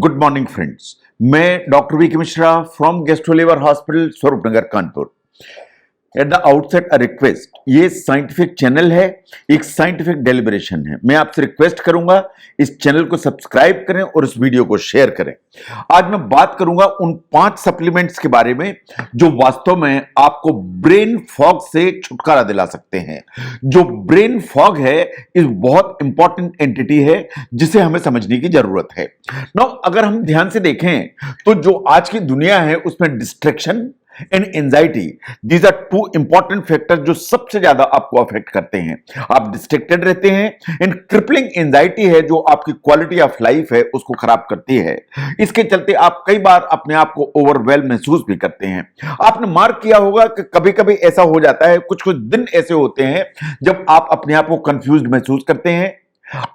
Good morning friends. मैं doctor V K Mishra from gastro liver hospital Swaroop Nagar Kanpur. At the outset a request, ये scientific channel है, एक scientific deliberation है। मैं आपसे रिक्वेस्ट करूंगा इस चैनल को सब्सक्राइब करें और इस वीडियो को शेयर करें। आज मैं बात करूंगा उन 5 सप्लीमेंट्स के बारे में जो वास्तव में आपको ब्रेन फॉग से छुटकारा दिला सकते हैं। जो ब्रेन फॉग है इस बहुत इंपॉर्टेंट एंटिटी है जिसे हमें समझने की जरूरत है। नाउ अगर हम ध्यान से देखें तो जो आज की दुनिया है उसमें distraction and anxiety, these are 2 important factor जो सबसे ज्यादा आपको अफेक्ट करते हैं। आप डिस्ट्रैक्टेड रहते हैं एंड क्रिपलिंग एंजाइटी है जो आपकी क्वालिटी ऑफ लाइफ है उसको खराब करती है। इसके चलते आप कई बार अपने आप को ओवरवेल्म महसूस भी करते हैं। आपने मार्क किया होगा कि कभी कभी ऐसा हो जाता है, कुछ कुछ दिन ऐसे होते हैं जब आप अपने आप को कंफ्यूज्ड महसूस करते हैं।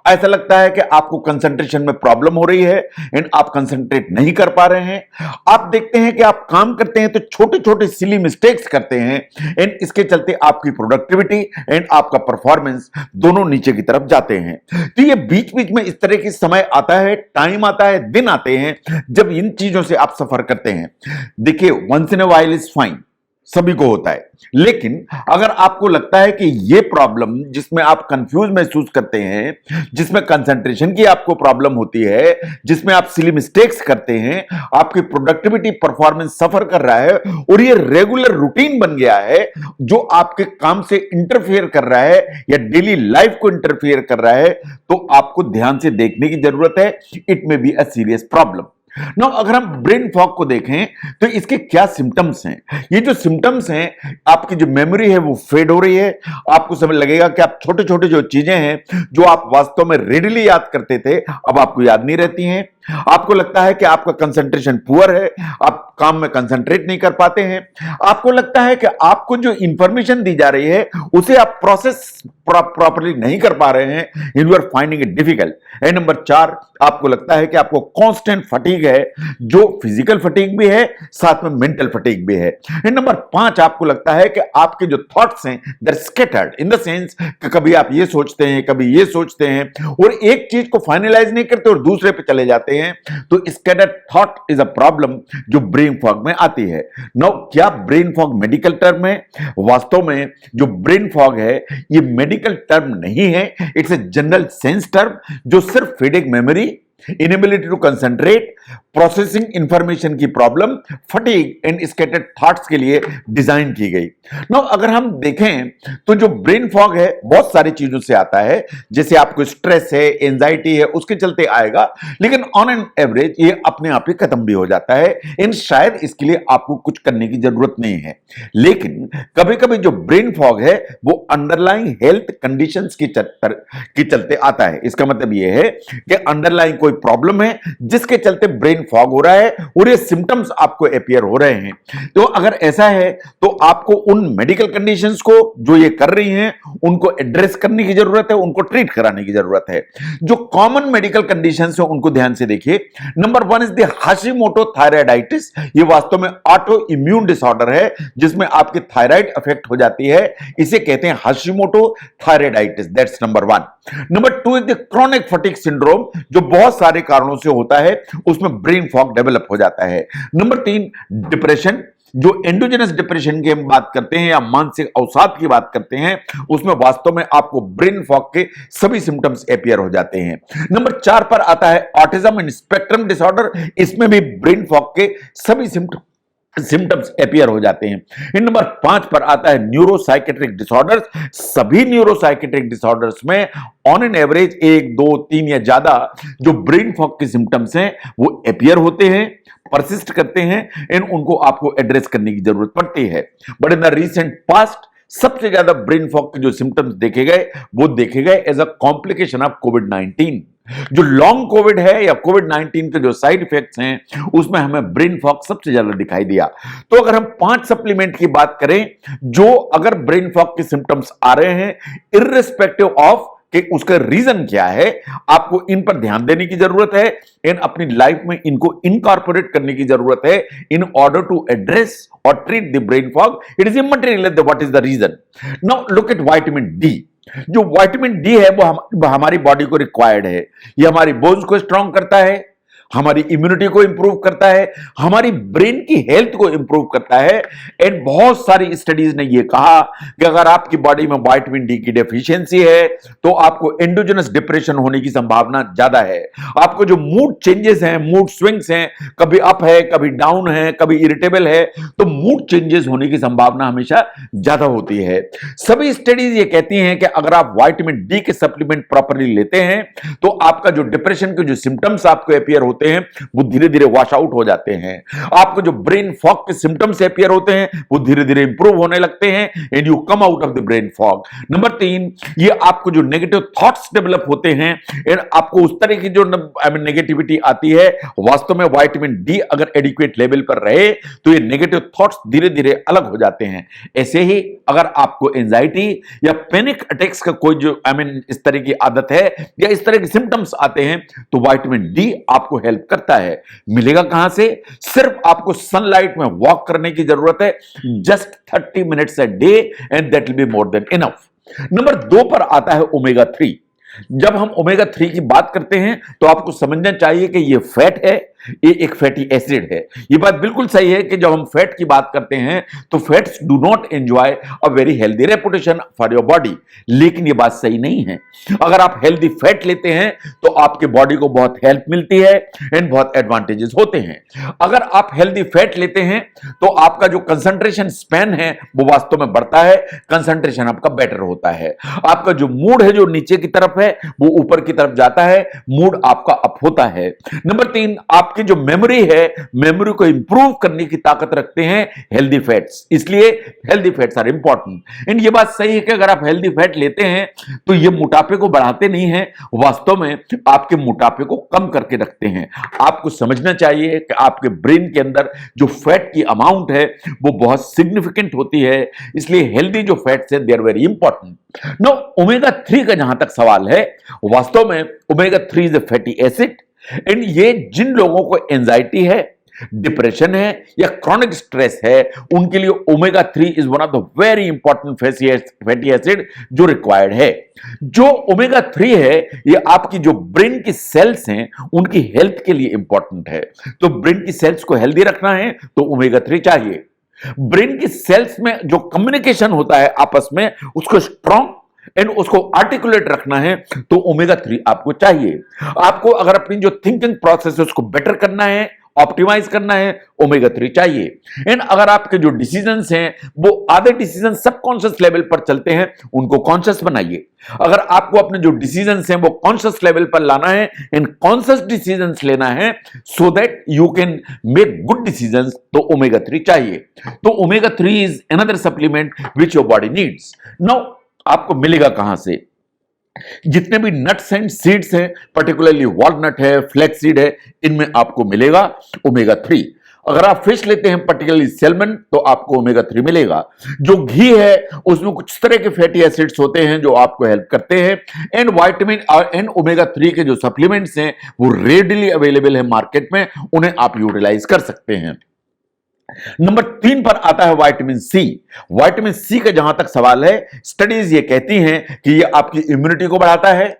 ऐसा लगता है कि आपको कंसंट्रेशन में प्रॉब्लम हो रही है एंड आप कंसंट्रेट नहीं कर पा रहे हैं। आप देखते हैं कि आप काम करते हैं तो छोटे छोटे सिली मिस्टेक्स करते हैं एंड इसके चलते आपकी प्रोडक्टिविटी एंड आपका परफॉर्मेंस दोनों नीचे की तरफ जाते हैं। तो ये बीच बीच में इस तरह की समय आता है, टाइम आता है, दिन आते हैं जब इन चीजों से आप सफर करते हैं। देखिए, once in a while is fine, सभी को होता है, लेकिन अगर आपको लगता है कि ये प्रॉब्लम जिसमें आप कंफ्यूज महसूस करते हैं, जिसमें कंसंट्रेशन की आपको प्रॉब्लम होती है, जिसमें आप सिली मिस्टेक्स करते हैं, आपकी प्रोडक्टिविटी परफॉर्मेंस सफर कर रहा है और ये रेगुलर रूटीन बन गया है जो आपके काम से इंटरफेयर कर रहा है या डेली लाइफ को इंटरफेयर कर रहा है, तो आपको ध्यान से देखने की जरूरत है। It may be a serious problem. Now अगर हम ब्रेन फॉग को देखें तो इसके क्या सिम्टम्स हैं। ये जो सिम्टम्स हैं, आपकी जो मेमोरी है वो फेड हो रही है। आपको समझ लगेगा कि आप छोटे छोटे जो चीजें हैं जो आप वास्तव में रेडिली याद करते थे अब आपको याद नहीं रहती हैं। आपको लगता है कि आपका कंसंट्रेशन पुअर है, आप काम में कंसंट्रेट नहीं कर पाते हैं। आपको लगता है कि आपको जो इंफॉर्मेशन दी जा रही है उसे आप प्रोसेस प्रॉपर्ली नहीं कर पा रहे हैं, you are finding it difficult. And number 4, आपको लगता है कि आपको कांस्टेंट फटीग है, जो फिजिकल फटीग भी है साथ में मेंटल फटीग भी है। एंड नंबर 5, आपको लगता है कि आपके जो थॉट्स हैं they are scattered in the sense कि कभी आप ये सोचते हैं, कभी ये सोचते हैं और एक चीज को फाइनलाइज नहीं करते और दूसरे पे चले जाते हैं। तो scattered thought is a problem जो ब्रेन फॉग में आती है। नाउ क्या ब्रेन फॉग मेडिकल टर्म है? वास्तव में जो ब्रेन फॉग है ये मेडिकल टर्म नहीं है, it's a general sense term जो सिर्फ faded memory, inability to concentrate, processing information की problem, fatigue and scattered thoughts के लिए डिजाइन की गई। नाउ अगर हम देखें तो जो ब्रेन फॉग है बहुत सारी चीजों से आता है, जैसे आपको स्ट्रेस है, एंजाइटी है, उसके चलते आएगा, लेकिन ऑन एन एवरेज ये अपने आप ही खत्म भी हो जाता है एंड शायद इसके लिए आपको कुछ करने की जरूरत नहीं है। लेकिन कभी कभी जो ब्रेन फॉग है वो अंडरलाइंग हेल्थ कंडीशंस की चलते आता है। इसका मतलब ये है कि अंडरलाइंग कोई प्रॉब्लम है जिसके चलते ब्रेन फॉग हो रहा है और ये सिम्टम्स आपको अपीयर हो रहे हैं। तो अगर ऐसा है तो आपको उन मेडिकल कंडीशंस को जो ये कर रही हैं उनको एड्रेस करने की जरूरत है, उनको ट्रीट कराने की जरूरत है। जो कॉमन मेडिकल कंडीशंस है उनको ध्यान से देखिए। Number 1 is the Hashimoto thyroiditis. ये वास्तव में ऑटो इम्यून डिसऑर्डर है जिसमें आपकी थायराइड अफेक्ट हो जाती है, इसे कहते हैं Hashimoto thyroiditis. That's number 1। Number 2 is the chronic fatigue syndrome जो बहुत सारे कारणों से होता है, उसमें ब्रेन फॉग डेवलप हो जाता है। नंबर 3 डिप्रेशन, जो एंडोजेनस डिप्रेशन की हम बात करते हैं या मानसिक अवसाद की बात करते हैं, उसमें वास्तव में आपको ब्रेन फॉग के सभी सिम्टम्स अपीयर हो जाते हैं। नंबर 4 पर आता है ऑटिज्म एंड स्पेक्ट्रम डिसऑर्डर, इसमें भी ब्रेन फॉग के सभी सिम्टम्स अपीयर हो जाते हैं। इन नंबर 5 पर आता है न्यूरोसाइकेट्रिक डिसऑर्डर्स। सभी न्यूरोसाइकेट्रिक डिसऑर्डर्स में ऑन एन एवरेज 1, 2, 3 या ज्यादा जो ब्रेन फॉग के सिम्टम्स हैं वो अपीयर होते हैं, परसिस्ट करते हैं एंड उनको आपको एड्रेस करने की जरूरत पड़ती है। But in the recent past सबसे ज्यादा ब्रेन फॉग के जो सिम्टम्स देखे गए वो देखे गए एज अ कॉम्प्लिकेशन ऑफ कोविड-19। जो लॉन्ग कोविड है या कोविड-19 के जो साइड इफेक्ट्स हैं उसमें हमें ब्रेन फॉग सबसे ज्यादा दिखाई दिया। तो अगर हम 5 सप्लीमेंट की बात करें जो अगर ब्रेन फॉग के सिम्टम्स आ रहे हैं, इर्रिस्पेक्टिव ऑफ कि उसका रीजन क्या है, आपको इन पर ध्यान देने की जरूरत है एंड अपनी लाइफ में इनको इनकॉर्पोरेट करने की जरूरत है इन ऑर्डर टू एड्रेस और treat the brain fog. It is immaterial what is the reason. Now look at vitamin D. जो विटामिन डी है वो हमारी बॉडी को रिक्वायर्ड है। ये हमारी बोन्स को स्ट्रांग करता है, हमारी इम्यूनिटी को इंप्रूव करता है, हमारी ब्रेन की हेल्थ को इंप्रूव करता है। एंड बहुत सारी स्टडीज ने यह कहा कि अगर आपकी बॉडी में विटामिन डी की डेफिशिएंसी है तो आपको एंडोजेनस डिप्रेशन होने की संभावना ज्यादा है। आपको जो मूड चेंजेस हैं, मूड स्विंग्स हैं, कभी अप है, कभी डाउन है, कभी इरिटेबल है, तो मूड चेंजेस होने की संभावना हमेशा ज्यादा होती है। सभी स्टडीज ये कहती हैं कि अगर आप विटामिन डी के सप्लीमेंट प्रॉपर्ली लेते हैं तो आपका जो डिप्रेशन के जो सिम्टम्स आपको अपीयर होते हैं वो धीरे धीरे वॉश आउट हो जाते हैं। आपको जो ब्रेन फॉग के सिम्टम्स अपीयर होते हैं वो धीरे धीरे इंप्रूव होने लगते हैं and you come out of the brain fog. Number 3, ये आपको जो नेगेटिव थॉट्स डेवलप होते हैं एंड आपको उस तरह की जो नेगेटिविटी आती है, वास्तव में विटामिन डी अगर एडिक्वेट लेवल पर रहे तो ये नेगेटिव थॉट्स धीरे धीरे अलग हो जाते हैं। ऐसे ही अगर आपको एंजाइटी या पैनिक अटैक्स का कोई जो इस तरह की आदत है या इस तरह के सिम्टम्स आते हैं तो विटामिन डी आपको हेल्प करता है। मिलेगा कहां से? सिर्फ आपको सनलाइट में वॉक करने की जरूरत है, just 30 minutes a day and that will be more than enough. Number 2 पर आता है ओमेगा 3। जब हम ओमेगा 3 की बात करते हैं तो आपको समझना चाहिए कि यह फैट है, ये एक फैटी एसिड है। ये बात बिल्कुल सही है कि जब हम फैट की बात करते हैं तो fats do not enjoy a very healthy reputation for your body, लेकिन ये बात सही नहीं है। अगर आप हेल्दी फैट लेते हैं तो आपके बॉडी को बहुत हेल्प मिलती है एंड बहुत एडवांटेजेस होते हैं। अगर आप हेल्दी फैट लेते हैं तो आपका जो कंसंट्रेशन स्पैन है वो वास्तव में बढ़ता है, कंसंट्रेशन आपका बेटर होता है। आपका जो मूड है जो नीचे की तरफ है वो ऊपर की तरफ जाता है, मूड आपका अप होता है। नंबर 3, आपकी जो मेमोरी है, मेमोरी को इंप्रूव करने की ताकत रखते हैं हेल्दी फैट्स, इसलिए healthy fats are important. And ये बात सही है कि अगर आप हेल्दी फैट लेते हैं तो ये मोटापे को बढ़ाते नहीं हैं, वास्तव में आपके मोटापे को कम करके रखते हैं। आपको समझना चाहिए कि आपके ब्रेन के अंदर जो फैट की अमाउंट है वो बहुत सिग्निफिकेंट होती है, इसलिए हेल्दी जो फैट्स है they are very important. No, omega 3 का जहां तक सवाल है, वास्तव में omega 3 is a fatty acid and ये जिन लोगों को एंजाइटी है, डिप्रेशन है या क्रॉनिक स्ट्रेस है, उनके लिए omega 3 is one of the very important fatty acid जो रिक्वायर्ड है। जो ओमेगा 3 है ये आपकी जो ब्रेन की सेल्स हैं उनकी हेल्थ के लिए इंपॉर्टेंट है। तो ब्रेन की सेल्स को हेल्दी रखना है तो ओमेगा 3 चाहिए। ब्रेन की सेल्स में जो कम्युनिकेशन होता है आपस में उसको स्ट्रॉन्ग एंड उसको आर्टिकुलेट रखना है तो ओमेगा 3 आपको चाहिए। आपको अगर अपनी जो थिंकिंग प्रोसेस है उसको बेटर करना है, ऑप्टिमाइज करना है, ओमेगा 3 चाहिए। एंड अगर आपके जो डिसीजंस हैं वो आधे डिसीजन सबकॉन्शियस लेवल पर चलते हैं, उनको कॉन्शियस बनाइए। अगर आपको अपने जो डिसीजंस हैं वो कॉन्शियस लेवल पर लाना है एंड कॉन्शियस डिसीजंस लेना है so that you can make good decisions, तो ओमेगा 3 चाहिए। तो omega 3 is another supplement which your body needs. Now आपको मिलेगा कहां से? जितने भी नट्स एंड सीड्स हैं, पर्टिकुलरली वॉलनट है, फ्लैक्स सीड है, इनमें आपको मिलेगा ओमेगा 3। अगर आप फिश लेते हैं, पर्टिकुलरली सैल्मन, तो आपको ओमेगा 3 मिलेगा। जो घी है उसमें कुछ तरह के फैटी एसिड्स होते हैं जो आपको हेल्प करते हैं एंड विटामिन एंड ओमेगा 3 के जो सप्लीमेंट्स हैं वो रेडिली अवेलेबल है मार्केट में, उन्हें आप यूटिलाइज कर सकते हैं। नंबर 3 पर आता है विटामिन सी। विटामिन सी का जहां तक सवाल है, स्टडीज ये कहती हैं कि ये आपकी इम्यूनिटी को बढ़ाता है,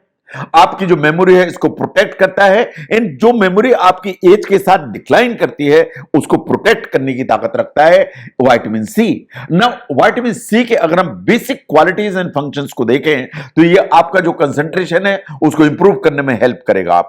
आपकी जो मेमोरी है इसको प्रोटेक्ट करता है एंड जो मेमोरी आपकी एज के साथ डिक्लाइन करती है उसको प्रोटेक्ट करने की ताकत रखता है vitamin C. Now vitamin C के अगर हम बेसिक क्वालिटीज एंड फंक्शंस को देखें तो ये आपका जो कंसंट्रेशन है उसको इंप्रूव करने में हेल्प करेगा।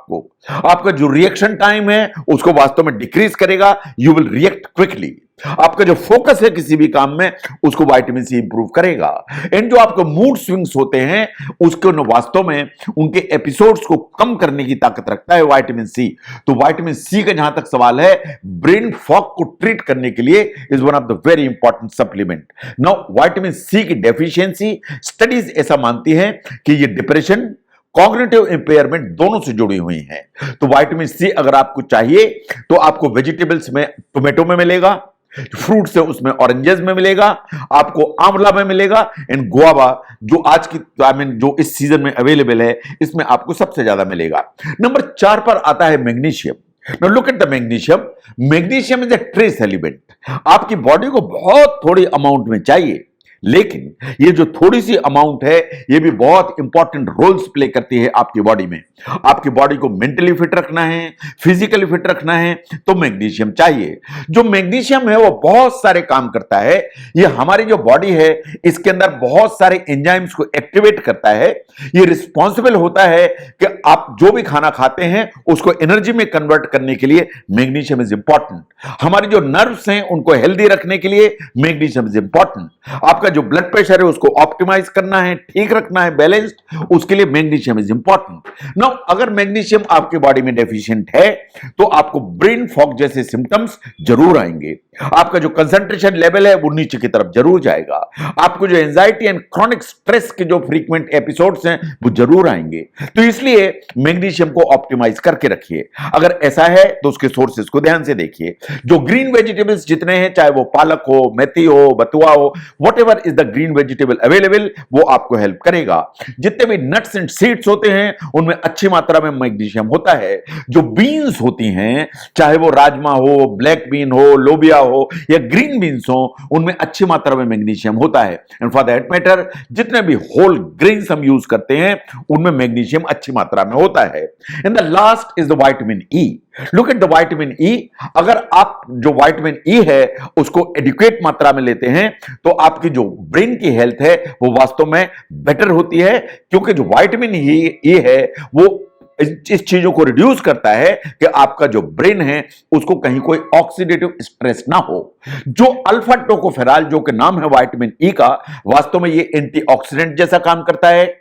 आपका जो रिएक्शन टाइम है उसको वास्तव में डिक्रीज करेगा, यू विल रिएक्ट क्विकली। आपका जो फोकस है किसी भी काम में उसको विटामिन सी इंप्रूव करेगा एंड जो आपके मूड स्विंग्स होते हैं उसको वास्तव में उनके एपिसोड्स को कम करने की ताकत रखता है विटामिन सी। तो विटामिन सी का जहां तक सवाल है, ब्रेन फॉग को ट्रीट करने के लिए is one of the very important supplement. Now vitamin C की डेफिशिएंसी, स्टडीज ऐसा मानती है कि ये डिप्रेशन, कॉग्निटिव इंपेयरमेंट दोनों से जुड़ी हुई हैं। तो विटामिन सी अगर आपको चाहिए तो आपको वेजिटेबल्स में टोमेटो में मिलेगा, फ्रूट्स है उसमें ऑरेंजेस में मिलेगा, आपको आंवला में मिलेगा एंड गुआवा जो आज की जो इस सीजन में अवेलेबल है इसमें आपको सबसे ज्यादा मिलेगा। नंबर 4 पर आता है magnesium. Now look at the magnesium. Magnesium is a trace element. आपकी बॉडी को बहुत थोड़ी अमाउंट में चाहिए, लेकिन ये जो थोड़ी सी अमाउंट है ये भी बहुत इंपॉर्टेंट रोल्स प्ले करती है आपकी बॉडी में। आपकी बॉडी को मेंटली फिट रखना है, फिजिकली फिट रखना है तो मैग्नीशियम चाहिए। जो मैग्नीशियम है वो बहुत सारे काम करता है। ये हमारी जो बॉडी है इसके अंदर बहुत सारे एंजाइम्स को एक्टिवेट करता है। ये रिस्पॉन्सिबल होता है कि आप जो भी खाना खाते हैं उसको एनर्जी में कन्वर्ट करने के लिए मैग्नीशियम इज इंपॉर्टेंट। हमारी जो नर्व्स हैं उनको हेल्दी रखने के लिए मैग्नीशियम इज इंपॉर्टेंट। आपका जो ब्लड प्रेशर है उसको ऑप्टिमाइज करना है, ठीक रखना है, बैलेंस्ड, उसके लिए मैग्नीशियम इज इंपॉर्टेंट। नाउ अगर मैग्नीशियम आपके बॉडी में डेफिशिएंट है तो आपको ब्रेन फॉग जैसे सिम्टम्स जरूर आएंगे। आपका जो कंसंट्रेशन लेवल है वो नीचे की तरफ जरूर जाएगा। आपको जो एंजाइटी एंड क्रॉनिक स्ट्रेस के जो फ्रीक्वेंट एपिसोड्स हैं वो जरूर आएंगे। तो इसलिए मैग्नीशियम को ऑप्टिमाइज करके रखिए। अगर ऐसा है तो उसके सोर्सेज को ध्यान से देखिए। जो ग्रीन वेजिटेबल्स जितने हैं, चाहे वो पालक हो, मेथी हो, बथुआ हो, whatever is the green vegetable available, वो आपको हेल्प करेगा। जितने भी नट्स एंड सीड्स होते हैं उनमें अच्छी मात्रा में मैग्नीशियम होता है। जो बीन्स होती हैं, चाहे वो राजमा हो, ब्लैक बीन हो, लोबिया हो या ग्रीन बीन्स हो, उनमें अच्छी मात्रा में मैग्नीशियम होता है। एंड फॉर दैट मैटर जितने भी होल ग्रेन्स हम यूज करते हैं उनमें मैग्नीशियम अच्छी मात्रा में होता है। And the last is the vitamin E. Look at the vitamin E. अगर आप जो विटामिन ई है उसको एडिक्वेट मात्रा में लेते हैं तो आपकी जो ब्रेन की हेल्थ है वो वास्तव में बेटर होती है, क्योंकि जो विटामिन ई है वो इस चीजों को रिड्यूस करता है कि आपका जो ब्रेन है उसको कहीं कोई ऑक्सीडेटिव स्ट्रेस ना हो। जो अल्फा टोकोफेरॉल जो कि नाम है विटामिन ई का, वास्तव में ये एंटीऑक्सीडेंट जैसा काम करता है।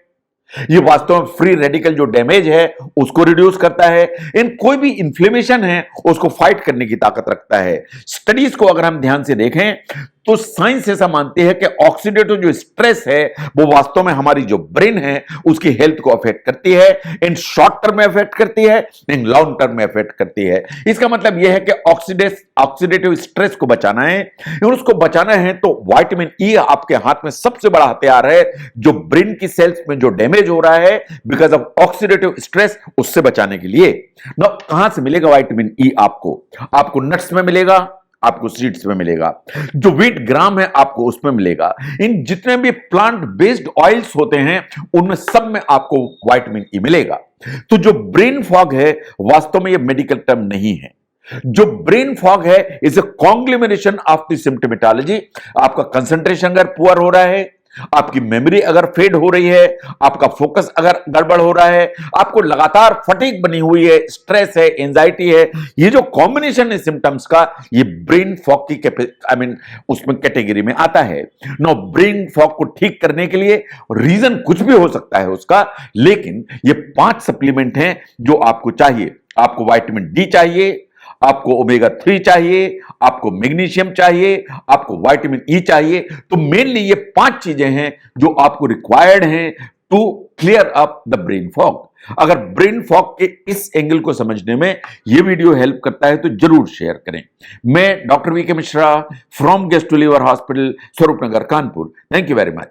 ये वास्तव में फ्री रेडिकल जो डैमेज है उसको रिड्यूस करता है। इन कोई भी इंफ्लेमेशन है उसको फाइट करने की ताकत रखता है। स्टडीज को अगर हम ध्यान से देखें तो साइंस ऐसा मानती है कि ऑक्सीडेटिव जो स्ट्रेस है वो वास्तव में हमारी जो ब्रेन है उसकी हेल्थ को अफेक्ट करती है। इन शॉर्ट टर्म में अफेक्ट करती है, इन लॉन्ग टर्म में अफेक्ट करती है। इसका मतलब यह है कि ऑक्सीडेटिव स्ट्रेस को बचाना है। और उसको बचाना है तो विटामिन ई आपके हाथ में सबसे बड़ा हथियार है, जो ब्रेन की सेल्स में जो डैमेज हो रहा है बिकॉज ऑफ ऑक्सीडेटिव स्ट्रेस, उससे बचाने के लिए। ना कहां से मिलेगा विटामिन ई? आपको नट्स में मिलेगा, आपको सीड्स में मिलेगा, जो व्हीट ग्राम है आपको उसमें मिलेगा। इन जितने भी प्लांट बेस्ड ऑयल्स होते हैं उनमें सब में आपको विटामिन ई मिलेगा। तो जो ब्रेन फॉग है वास्तव में ये मेडिकल टर्म नहीं है। जो ब्रेन फॉग है is a कॉन्ग्लोमरेशन of the symptomatology. आपका कंसंट्रेशन अगर पुअर हो रहा है, आपकी मेमोरी अगर फेड हो रही है, आपका फोकस अगर गड़बड़ हो रहा है, आपको लगातार फटीग बनी हुई है, स्ट्रेस है, एंजाइटी है, ये जो कॉम्बिनेशन है सिम्टम्स का, ये ब्रेन फॉग की उसमें कैटेगरी में आता है। नो, ब्रेन फॉग को ठीक करने के लिए रीजन कुछ भी हो सकता है उसका, लेकिन ये 5 सप्लीमेंट हैं जो आपको चाहिए। आपको विटामिन डी चाहिए, आपको ओमेगा 3 चाहिए, आपको मैग्नीशियम चाहिए, आपको विटामिन ई चाहिए। तो मेनली ये 5 चीजें हैं जो आपको रिक्वायर्ड हैं to clear up the brain fog. अगर ब्रेन फॉग के इस एंगल को समझने में ये वीडियो हेल्प करता है तो जरूर शेयर करें। मैं doctor V K Mishra from gastro liver hospital, Swaroopnagar, Kanpur. Thank you very much.